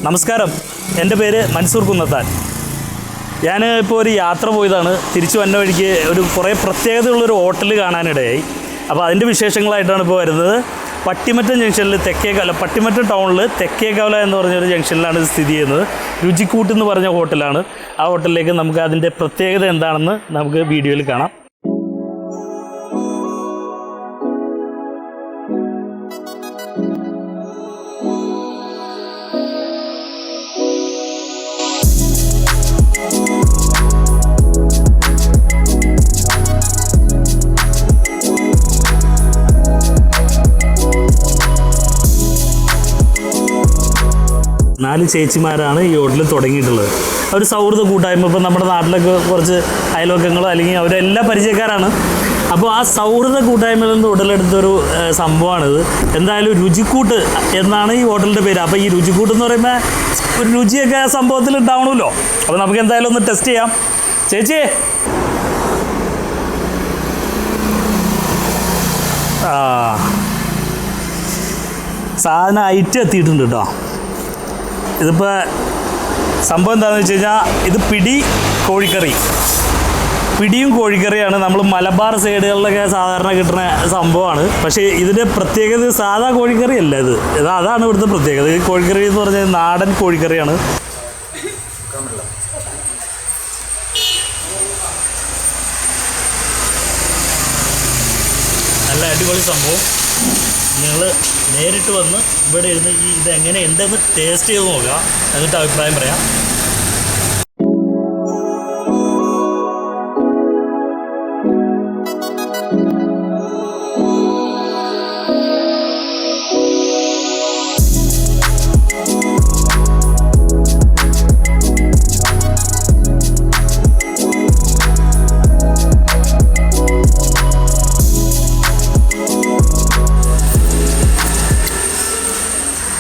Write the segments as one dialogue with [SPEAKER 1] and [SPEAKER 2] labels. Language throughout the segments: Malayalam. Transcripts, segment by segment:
[SPEAKER 1] നമസ്കാരം, എൻ്റെ പേര് മൻസൂർ കുന്നത്താൻ. ഞാൻ ഇപ്പോൾ ഒരു യാത്ര പോയതാണ്. തിരിച്ചു വന്ന വഴിക്ക് കുറേ പ്രത്യേകതയുള്ളൊരു ഹോട്ടൽ കാണാനിടയായി. അപ്പോൾ അതിൻ്റെ വിശേഷങ്ങളായിട്ടാണ് ഇപ്പോൾ വരുന്നത്. പട്ടിമറ്റം ജംഗ്ഷനിൽ പട്ടിമറ്റം ടൗണിൽ തെക്കേക്കവല എന്ന് പറഞ്ഞൊരു ജംഗ്ഷനിലാണ് ഇത് സ്ഥിതി ചെയ്യുന്നത്. രുചിക്കൂട്ട് എന്ന് പറഞ്ഞ ഹോട്ടലാണ്. ആ ഹോട്ടലിലേക്ക് നമുക്ക് അതിൻ്റെ പ്രത്യേകത എന്താണെന്ന് നമുക്ക് വീഡിയോയിൽ കാണാം. നാല് ചേച്ചിമാരാണ് ഈ ഹോട്ടലിൽ തുടങ്ങിയിട്ടുള്ളത്. അവർ സൗഹൃദ കൂട്ടായ്മ, ഇപ്പോൾ നമ്മുടെ നാട്ടിലൊക്കെ കുറച്ച് അയൽവക്കങ്ങളോ അല്ലെങ്കിൽ അവരെല്ലാം പരിചയക്കാരാണ്. അപ്പോൾ ആ സൗഹൃദ കൂട്ടായ്മയിൽ നിന്ന് ഉടലെടുത്തൊരു സംഭവമാണിത്. എന്തായാലും രുചിക്കൂട്ട് എന്നാണ് ഈ ഹോട്ടലിൻ്റെ പേര്. അപ്പോൾ ഈ രുചിക്കൂട്ട് എന്ന് പറയുമ്പോൾ ഒരു രുചിയൊക്കെ സംഭവത്തിൽ ഉണ്ടാവണമല്ലോ. അപ്പോൾ നമുക്ക് എന്തായാലും ഒന്ന് ടെസ്റ്റ് ചെയ്യാം. ചേച്ചി, സാധനം ഐറ്റം എത്തിയിട്ടുണ്ട് കേട്ടോ. ഇതിപ്പോൾ സംഭവം എന്താണെന്ന് വെച്ച് കഴിഞ്ഞാൽ ഇത് പിടിയും കോഴിക്കറിയാണ്. നമ്മൾ മലബാർ സൈഡുകളിലൊക്കെ സാധാരണ കിട്ടുന്ന സംഭവമാണ്. പക്ഷേ ഇതിൻ്റെ പ്രത്യേകത സാധാ കോഴിക്കറി അല്ല, അതാണ് ഇവിടുത്തെ പ്രത്യേകത. ഈ കോഴിക്കറി എന്ന് പറഞ്ഞാൽ നാടൻ കോഴിക്കറിയാണ്. നല്ല അടിപൊളി സംഭവം. നിങ്ങൾ നേരിട്ട് വന്ന് ഇവിടെ ഇരുന്ന് ഇതെങ്ങനെ ഉണ്ടെന്ന് ടേസ്റ്റ് ചെയ്ത് നോക്കുക, എന്നിട്ട് അഭിപ്രായം പറയാം.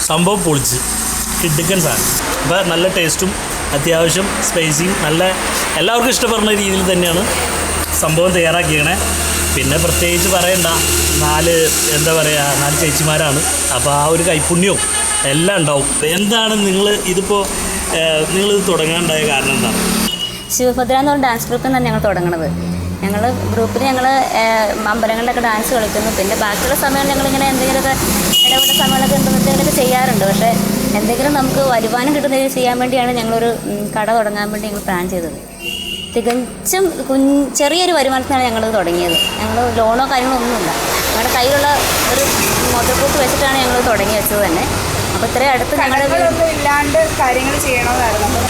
[SPEAKER 1] സംഭവം പൊളിച്ച് കിടുക്കൻ സാധനം. അപ്പോൾ നല്ല ടേസ്റ്റും അത്യാവശ്യം സ്പൈസിയും നല്ല എല്ലാവർക്കും ഇഷ്ടപ്പെടുന്ന രീതിയിൽ തന്നെയാണ് സംഭവം തയ്യാറാക്കിയണേ. പിന്നെ പ്രത്യേകിച്ച് പറയണ്ട, നാല് ചേച്ചിമാരാണ്. അപ്പോൾ ആ ഒരു കൈപ്പുണ്യവും എല്ലാം ഉണ്ടാവും. എന്താണ് നിങ്ങളിത് തുടങ്ങാനുണ്ടായ കാരണം എന്താണ്?
[SPEAKER 2] ശിവഭദ്ര എന്ന് പറഞ്ഞ ഡാൻസ് ഗ്രൂപ്പിൽ നിന്നാണ് ഞങ്ങൾ തുടങ്ങുന്നത്. ഗ്രൂപ്പിൽ ഞങ്ങൾ അമ്പലങ്ങളിലൊക്കെ ഡാൻസ് കളിക്കുന്നു. പിന്നെ ബാക്കിയുള്ള സമയം ഞങ്ങളിങ്ങനെ എന്തെങ്കിലുമൊക്കെ ഇടപെട്ട സമയങ്ങളൊക്കെ എന്തെങ്കിലുമൊക്കെ ചെയ്യാറുണ്ട്. പക്ഷേ എന്തെങ്കിലും നമുക്ക് വരുമാനം കിട്ടുന്ന രീതിയിൽ ചെയ്യാൻ വേണ്ടിയാണ് ഞങ്ങളൊരു കട തുടങ്ങാൻ വേണ്ടി ഞങ്ങൾ പ്ലാൻ ചെയ്തത്. തികച്ചും ചെറിയൊരു വരുമാനത്തിനാണ് ഞങ്ങളത് തുടങ്ങിയത്. ഞങ്ങൾ ലോണോ കാര്യങ്ങളോ ഒന്നുമില്ല. ഞങ്ങളുടെ കയ്യിലുള്ള ഒരു മുതൽക്കൂട്ട് വെച്ചിട്ടാണ് ഞങ്ങൾ തുടങ്ങി വെച്ചത് തന്നെ. അപ്പോൾ ഇത്രയും അടുത്ത് ഞങ്ങളുടെ
[SPEAKER 3] ഇല്ലാണ്ട് കാര്യങ്ങൾ ചെയ്യണമെന്നായിരുന്നു.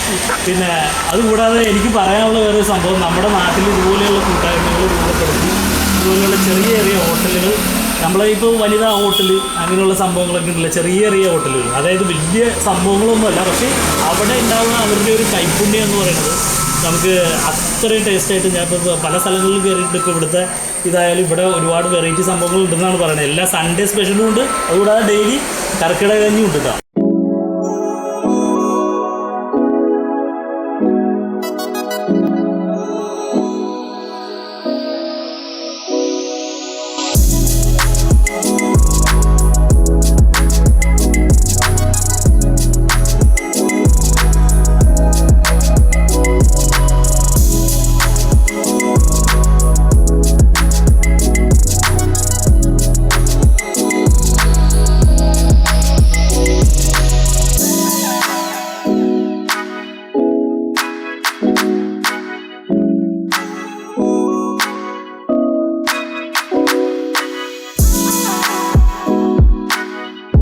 [SPEAKER 1] പിന്നെ അതുകൂടാതെ എനിക്ക് പറയാനുള്ള വേറെ സംഭവം, നമ്മുടെ നാട്ടിൽ ഇതുപോലെയുള്ള കൂട്ടായ്മകൾ രൂപപ്പെടുത്തി ഇതുപോലെയുള്ള ചെറിയ ഹോട്ടലുകൾ, നമ്മളിപ്പോൾ വനിതാ ഹോട്ടൽ അങ്ങനെയുള്ള സംഭവങ്ങളൊക്കെ ഉണ്ടല്ലോ, ചെറിയ ഹോട്ടലുകൾ, അതായത് വലിയ സംഭവങ്ങളൊന്നുമല്ല. പക്ഷേ അവിടെ ഉണ്ടാകുന്ന അവരുടെ ഒരു കൈപ്പുണ്യം എന്ന് പറയുന്നത് നമുക്ക് അത്രയും ടേസ്റ്റായിട്ട്, ഞാനിപ്പോൾ പല സ്ഥലങ്ങളിലും കയറിയിട്ട് ഇപ്പോൾ ഇവിടുത്തെ ഇതായാലും ഇവിടെ ഒരുപാട് വെറൈറ്റി സംഭവങ്ങൾ ഉണ്ടെന്നാണ് പറയുന്നത്. എല്ലാ സൺഡേ സ്പെഷ്യലും ഉണ്ട്. അതുകൂടാതെ ഡെയിലി കർക്കിടക കഞ്ഞിയും ഉണ്ട് കേട്ടോ.